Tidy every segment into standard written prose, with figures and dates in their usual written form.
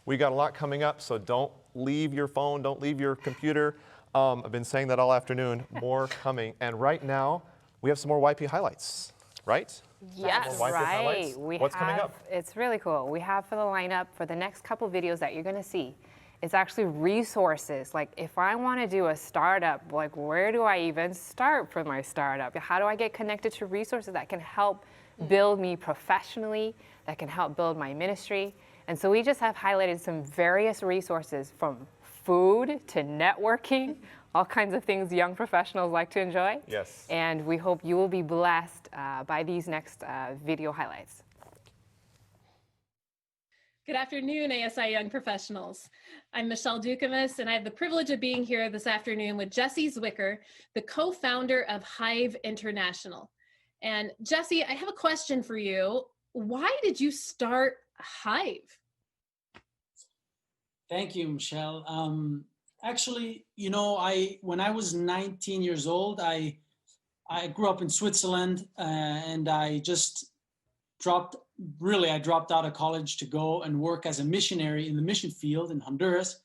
We got a lot coming up, so don't leave your phone, don't leave your computer. I've been saying that all afternoon. More coming. And right now, we have some more YP highlights, right? Yes, More YP highlights. What's coming up? It's really cool. We have for the lineup for the next couple videos that you're going to see. It's actually resources. Like if I want to do a startup, like where do I even start for my startup? How do I get connected to resources that can help build me professionally, that can help build my ministry? And so we just have highlighted some various resources from food to networking, all kinds of things young professionals like to enjoy. Yes. And we hope you will be blessed by these next video highlights. Good afternoon, ASI Young Professionals. I'm Michelle Dukamus, and I have the privilege of being here this afternoon with Jesse Zwiker, the co-founder of Hive International. And Jesse, I have a question for you. Why did you start Hive? Thank you, Michelle. Actually, you know, when I was 19 years old, I grew up in Switzerland, and I dropped out of college to go and work as a missionary in the mission field in Honduras.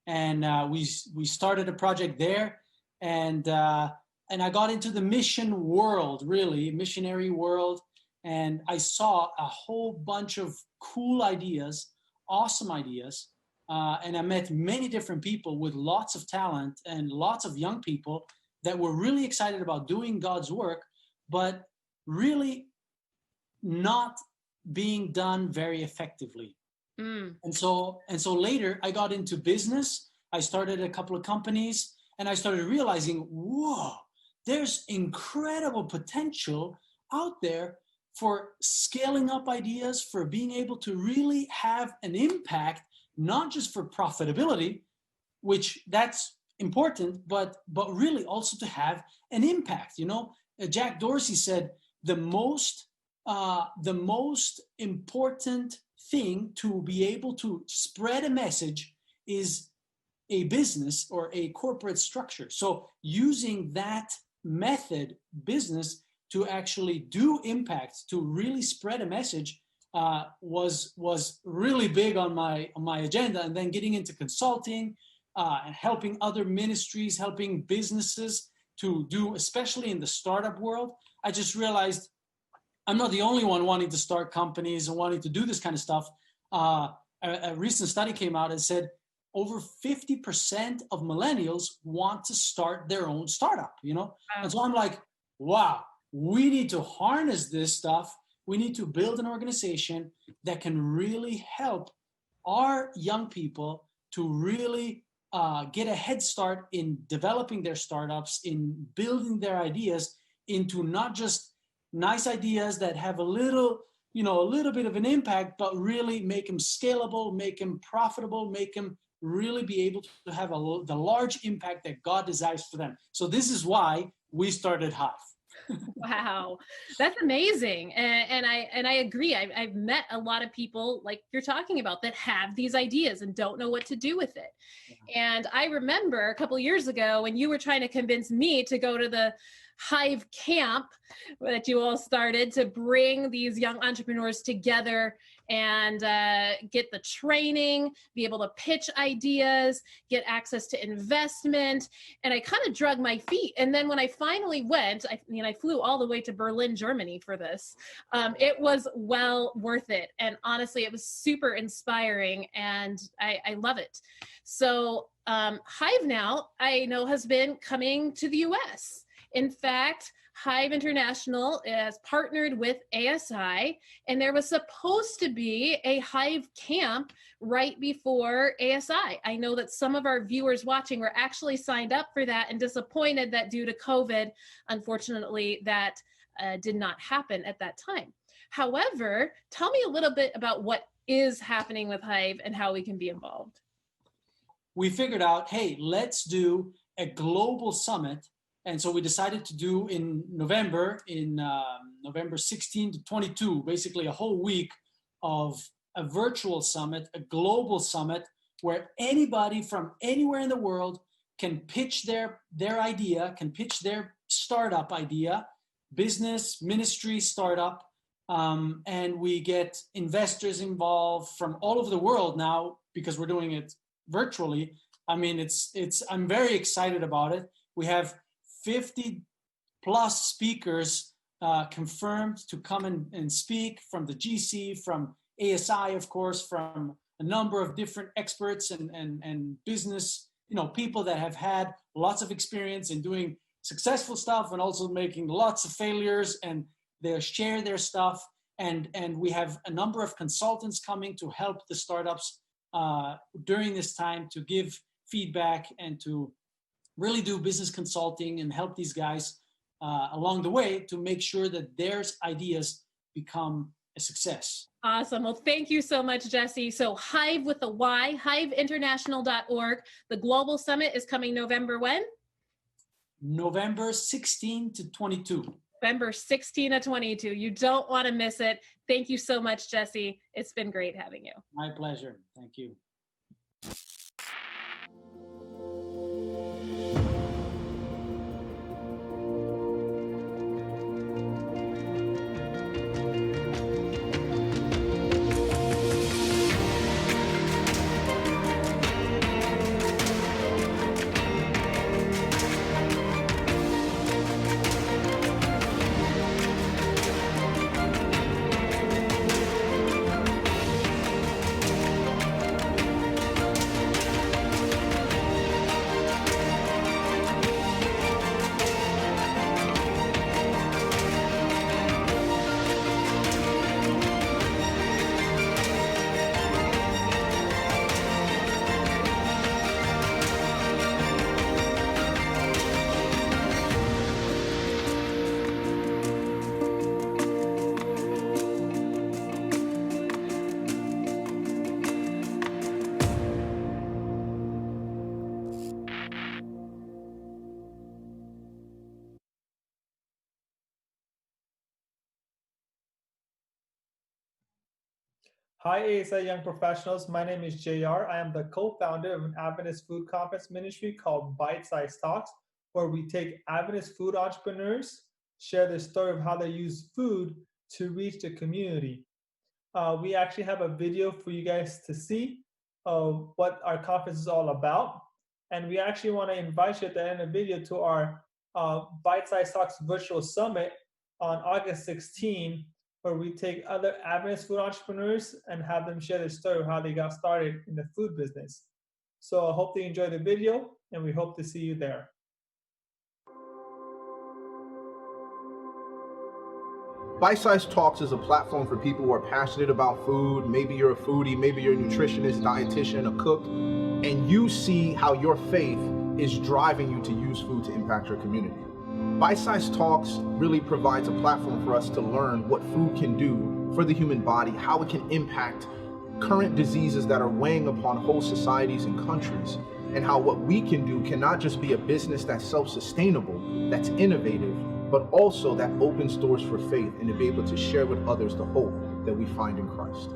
And we started a project there, and I got into the mission world, really, missionary world. And I saw a whole bunch of cool ideas, awesome ideas. And I met many different people with lots of talent and lots of young people that were really excited about doing God's work, but really not being done very effectively. And so later I got into business. I started a couple of companies, and I started realizing, whoa, there's incredible potential out there for scaling up ideas, for being able to really have an impact, not just for profitability, which that's important, but really also to have an impact. You know, Jack Dorsey said the most important thing to be able to spread a message is a business or a corporate structure. So using that method, business, to actually do impact, to really spread a message, was really big on my agenda. And then getting into consulting, and helping other ministries, helping businesses to do, especially in the startup world, I just realized I'm not the only one wanting to start companies and wanting to do this kind of stuff. A recent study came out and said over 50% of millennials want to start their own startup, you know? And so I'm like, wow, we need to harness this stuff. We need to build an organization that can really help our young people to really get a head start in developing their startups, in building their ideas into not just nice ideas that have a little bit of an impact, but really make them scalable, make them profitable, make them really be able to have the large impact that God desires for them. So this is why we started Hive. Wow, that's amazing. And I agree. I've met a lot of people like you're talking about that have these ideas and don't know what to do with it. Yeah. And I remember a couple of years ago when you were trying to convince me to go to the Hive camp that you all started to bring these young entrepreneurs together and get the training, be able to pitch ideas, get access to investment. And I kind of drug my feet. And then when I finally went, I flew all the way to Berlin, Germany for this. It was well worth it. And honestly, it was super inspiring and I love it. So Hive now, I know, has been coming to the US. In fact, Hive International has partnered with ASI, and there was supposed to be a Hive camp right before ASI. I know that some of our viewers watching were actually signed up for that and disappointed that due to COVID, unfortunately, that did not happen at that time. However, tell me a little bit about what is happening with Hive and how we can be involved. We figured out, hey, let's do a global summit. And so we decided to do in November 16 to 22, basically a whole week of a virtual summit, a global summit, where anybody from anywhere in the world can pitch their idea, can pitch their startup idea, business, ministry, startup, and we get investors involved from all over the world now because we're doing it virtually. I mean, I'm very excited about it. We have 50 plus speakers confirmed to come and speak from the GC, from ASI, of course, from a number of different experts and business, people that have had lots of experience in doing successful stuff and also making lots of failures, and they'll share their stuff. And we have a number of consultants coming to help the startups during this time to give feedback and to really do business consulting and help these guys along the way to make sure that their ideas become a success. Awesome. Well, thank you so much, Jesse. So Hive with a Y, hiveinternational.org. The Global Summit is coming November when? November 16 to 22. November 16 to 22. You don't want to miss it. Thank you so much, Jesse. It's been great having you. My pleasure. Thank you. Hi, ASI Young Professionals. My name is JR. I am the co-founder of an Adventist food conference ministry called Bite Size Talks, where we take Adventist food entrepreneurs, share their story of how they use food to reach the community. We actually have a video for you guys to see of what our conference is all about. And we actually want to invite you at the end of the video to our Bite Size Talks virtual summit on August 16, where we take other Adventist food entrepreneurs and have them share their story of how they got started in the food business. So I hope they enjoy the video, and we hope to see you there. Bite Size Talks is a platform for people who are passionate about food. Maybe you're a foodie, maybe you're a nutritionist, dietitian, a cook, and you see how your faith is driving you to use food to impact your community. Bite Size Talks really provides a platform for us to learn what food can do for the human body, how it can impact current diseases that are weighing upon whole societies and countries, and how what we can do can not just be a business that's self-sustainable, that's innovative, but also that opens doors for faith and to be able to share with others the hope that we find in Christ.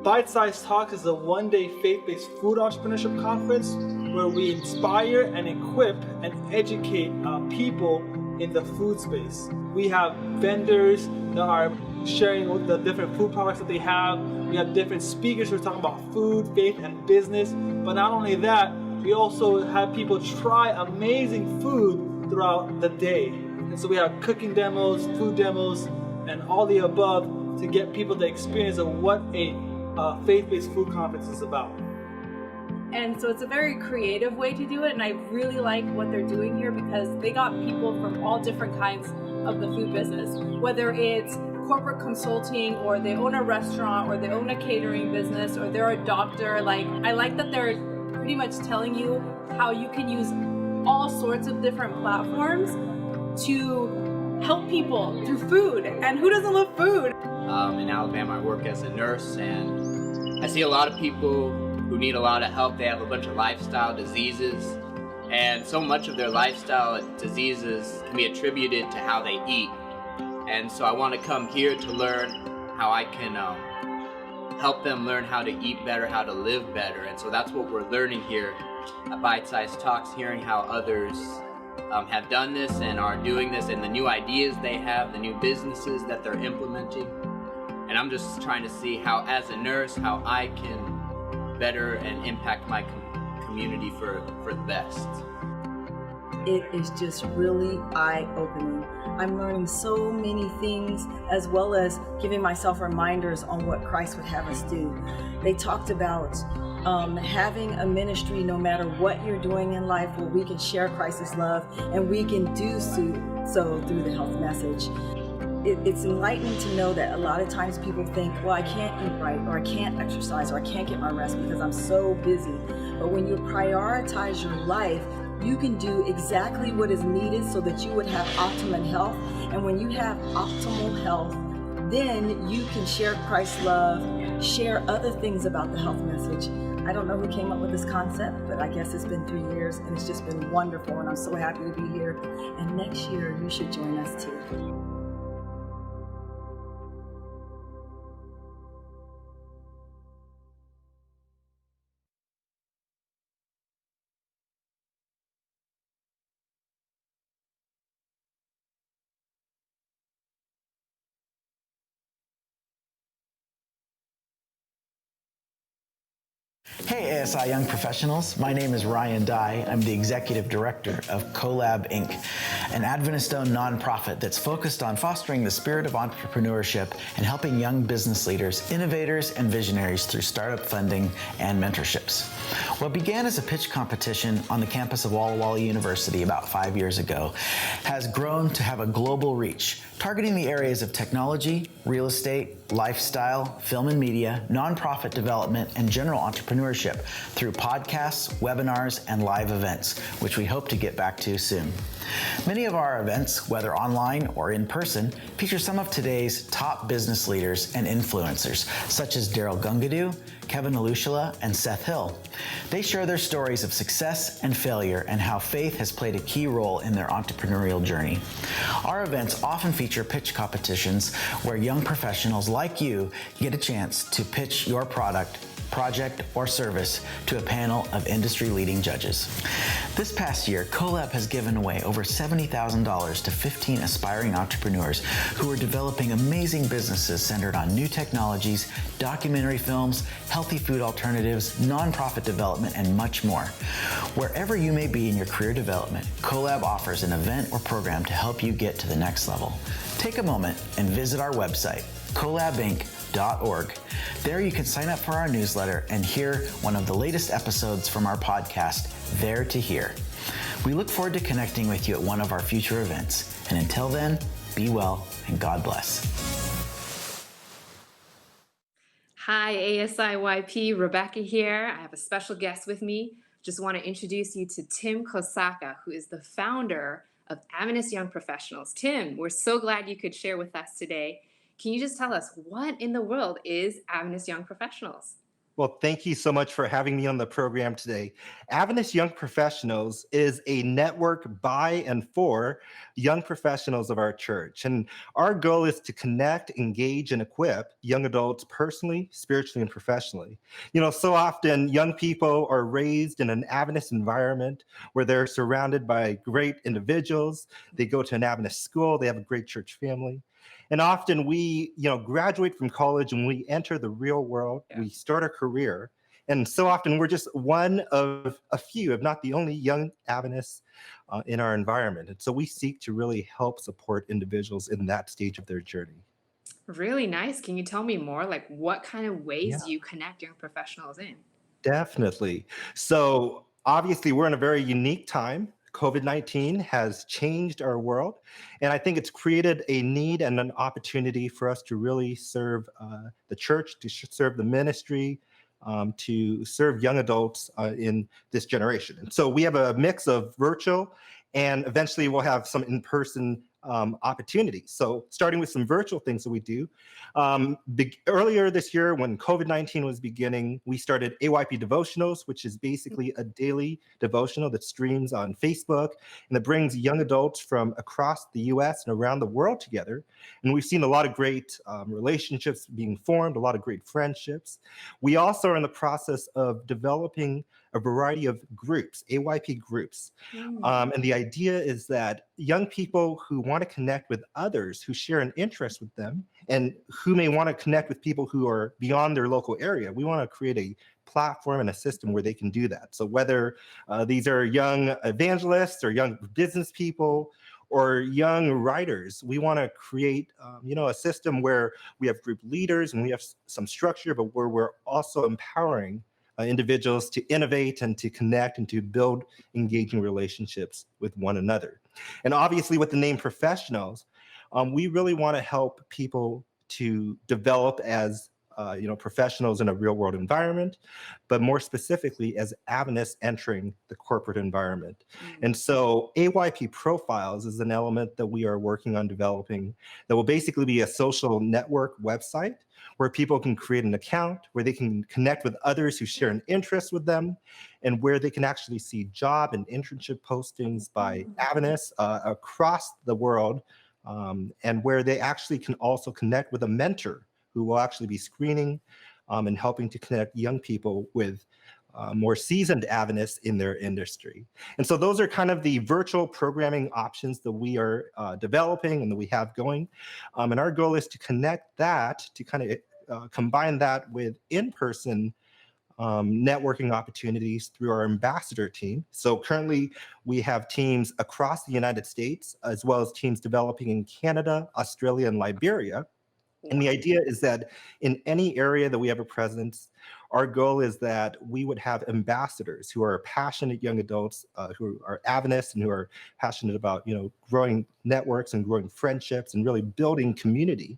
Bite Size Talks is a one-day faith-based food entrepreneurship conference where we inspire and equip and educate people in the food space. We have vendors that are sharing the different food products that they have. We have different speakers who are talking about food, faith, and business. But not only that, we also have people try amazing food throughout the day. And so we have cooking demos, food demos, and all the above to get people the experience of what a faith-based food conference is about. And so it's a very creative way to do it, and I really like what they're doing here because they got people from all different kinds of the food business, whether it's corporate consulting or they own a restaurant or they own a catering business or they're a doctor. Like, I like that they're pretty much telling you how you can use all sorts of different platforms to help people through food. And who doesn't love food? In Alabama, I work as a nurse, and I see a lot of people who need a lot of help. They have a bunch of lifestyle diseases, and so much of their lifestyle diseases can be attributed to how they eat. And so I want to come here to learn how I can help them learn how to eat better, how to live better. And so that's what we're learning here at Bite Size Talks, hearing how others have done this and are doing this, and the new ideas they have, the new businesses that they're implementing. And I'm just trying to see how, as a nurse, how I can better and impact my community for the best. It is just really eye-opening. I'm learning so many things, as well as giving myself reminders on what Christ would have us do. They talked about having a ministry, no matter what you're doing in life, where we can share Christ's love, and we can do so through the health message. It's enlightening to know that a lot of times people think, well, I can't eat right, or I can't exercise, or I can't get my rest because I'm so busy. But when you prioritize your life, you can do exactly what is needed so that you would have optimum health. And when you have optimal health, then you can share Christ's love, share other things about the health message. I don't know who came up with this concept, but I guess it's been 3 years and it's just been wonderful, and I'm so happy to be here. And next year, you should join us too. Hey ASI Young Professionals, my name is Ryan Dye. I'm the Executive Director of CoLab Inc., an Adventist-owned nonprofit that's focused on fostering the spirit of entrepreneurship and helping young business leaders, innovators, and visionaries through startup funding and mentorships. What began as a pitch competition on the campus of Walla Walla University about 5 years ago has grown to have a global reach, targeting the areas of technology, real estate, lifestyle, film and media, nonprofit development, and general entrepreneurship through podcasts, webinars, and live events, which we hope to get back to soon. Many of our events, whether online or in person, feature some of today's top business leaders and influencers, such as Daryl Gungadu, Kevin Alushala, and Seth Hill. They share their stories of success and failure and how faith has played a key role in their entrepreneurial journey. Our events often feature pitch competitions where young professionals like you get a chance to pitch your product, project, or service to a panel of industry-leading judges. This past year, CoLab has given away over $70,000 to 15 aspiring entrepreneurs who are developing amazing businesses centered on new technologies, documentary films, healthy food alternatives, nonprofit development, and much more. Wherever you may be in your career development, CoLab offers an event or program to help you get to the next level. Take a moment and visit our website, colabinc.org. There you can sign up for our newsletter and hear one of the latest episodes from our podcast, There to Hear. We look forward to connecting with you at one of our future events. And until then, be well and God bless. Hi, ASIYP, Rebecca here. I have a special guest with me. Just want to introduce you to Tim Kowasaka, who is the founder of Adventist Young Professionals. Tim, we're so glad you could share with us today. Can you just tell us what in the world is Adventist Young Professionals? Well, thank you so much for having me on the program today. Adventist Young Professionals is a network by and for young professionals of our church. And our goal is to connect, engage, and equip young adults personally, spiritually, and professionally. You know, so often young people are raised in an Adventist environment where they're surrounded by great individuals. They go to an Adventist school, they have a great church family. And often we, graduate from college and we enter the real world, we start a career. And so often we're just one of a few, if not the only young Adventists in our environment. And so we seek to really help support individuals in that stage of their journey. Really nice. Can you tell me more? Like what kind of ways do you connect young professionals in? Definitely. So obviously we're in a very unique time. COVID-19 has changed our world, and I think it's created a need and an opportunity for us to really serve the church, to serve the ministry, to serve young adults in this generation. And so we have a mix of virtual, and eventually we'll have some in-person opportunities. So starting with some virtual things that we do. Earlier this year, when COVID-19 was beginning, we started AYP Devotionals, which is basically a daily devotional that streams on Facebook and that brings young adults from across the US and around the world together. And we've seen a lot of great relationships being formed, a lot of great friendships. We also are in the process of developing a variety of groups, AYP groups. And the idea is that young people who want to connect with others who share an interest with them and who may want to connect with people who are beyond their local area, we want to create a platform and a system where they can do that. So whether these are young evangelists or young business people or young writers, we want to create a system where we have group leaders and we have some structure, but where we're also empowering individuals to innovate and to connect and to build engaging relationships with one another. And obviously with the name professionals, we really want to help people to develop as professionals in a real world environment, but more specifically as Adventists entering the corporate environment. And so AYP Profiles is an element that we are working on developing that will basically be a social network website where people can create an account, where they can connect with others who share an interest with them, and where they can actually see job and internship postings by Adventists across the world, and where they actually can also connect with a mentor who will actually be screening and helping to connect young people with more seasoned Adventists in their industry. And so those are kind of the virtual programming options that we are developing and that we have going. And our goal is to connect that, to kind of combine that with in-person networking opportunities through our ambassador team. So currently we have teams across the United States, as well as teams developing in Canada, Australia, and Liberia. And the idea is that in any area that we have a presence, our goal is that we would have ambassadors who are passionate young adults who are Adventists and who are passionate about, growing networks and growing friendships and really building community.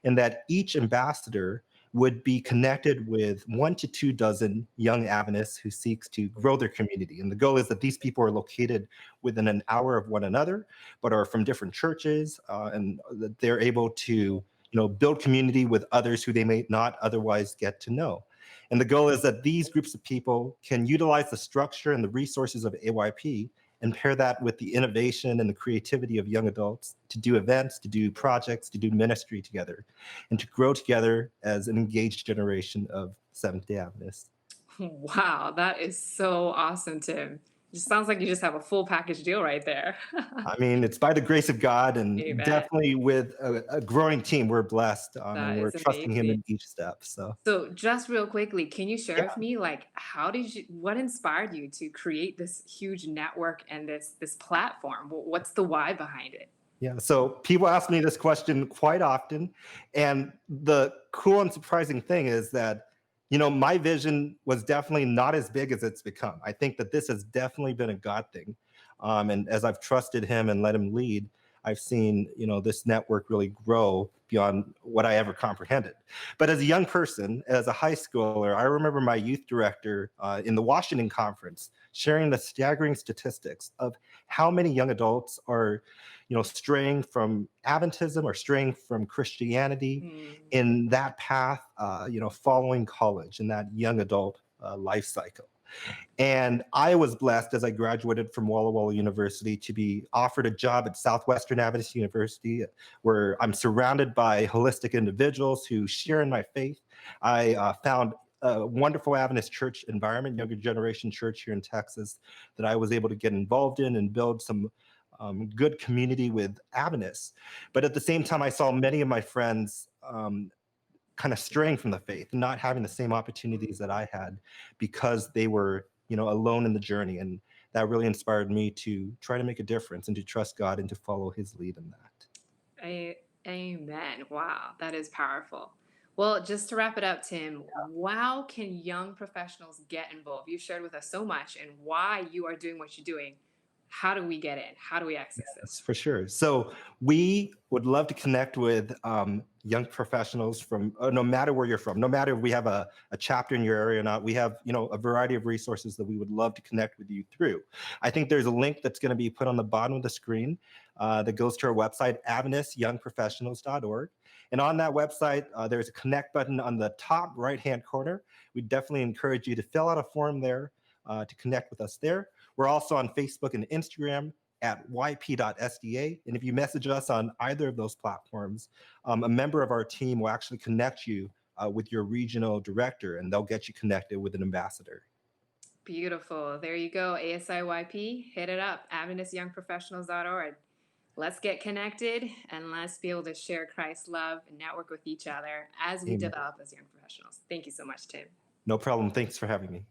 And that each ambassador would be connected with 1 to 2 dozen young Adventists who seeks to grow their community. And the goal is that these people are located within an hour of one another, but are from different churches, and that they're able to build community with others who they may not otherwise get to know. And the goal is that these groups of people can utilize the structure and the resources of AYP and pair that with the innovation and the creativity of young adults to do events, to do projects, to do ministry together, and to grow together as an engaged generation of Seventh-day Adventists. Wow, that is so awesome, Tim. It sounds like you just have a full package deal right there. I mean, it's by the grace of God, and Amen. definitely with a growing team, we're blessed, and That we're is trusting Him amazing. in each step. So just real quickly, can you share Yeah. with me, like, what inspired you to create this huge network and this platform? What's the why behind it? Yeah, so people ask me this question quite often, and the cool and surprising thing is that, my vision was definitely not as big as it's become. I think that this has definitely been a God thing, and as I've trusted Him and let Him lead, I've seen, this network really grow beyond what I ever comprehended. But as a young person, as a high schooler, I remember my youth director in the Washington conference sharing the staggering statistics of how many young adults are straying from Adventism or straying from Christianity in that path, following college in that young adult life cycle. And I was blessed as I graduated from Walla Walla University to be offered a job at Southwestern Adventist University, where I'm surrounded by holistic individuals who share in my faith. I found a wonderful Adventist church environment, younger generation church here in Texas, that I was able to get involved in and build some good community with Adventists. But at the same time, I saw many of my friends kind of straying from the faith, not having the same opportunities that I had because they were, alone in the journey. And that really inspired me to try to make a difference and to trust God and to follow His lead in that. Amen. Wow, that is powerful. Well, just to wrap it up, Tim, how can young professionals get involved? You shared with us so much and why you are doing what you're doing. How do we get in? How do we access this? For sure. So we would love to connect with young professionals from no matter where you're from, no matter if we have a chapter in your area or not, we have a variety of resources that we would love to connect with you through. I think there's a link that's going to be put on the bottom of the screen that goes to our website, AdventistYoungProfessionals.org. And on that website, there's a connect button on the top right-hand corner. We definitely encourage you to fill out a form there to connect with us there. We're also on Facebook and Instagram at yp.sda. And if you message us on either of those platforms, a member of our team will actually connect you with your regional director, and they'll get you connected with an ambassador. Beautiful. There you go. ASIYP, hit it up, AdventistYoungProfessionals.org. Let's get connected and let's be able to share Christ's love and network with each other as we Amen. develop as young professionals. Thank you so much, Tim. No problem. Thanks for having me.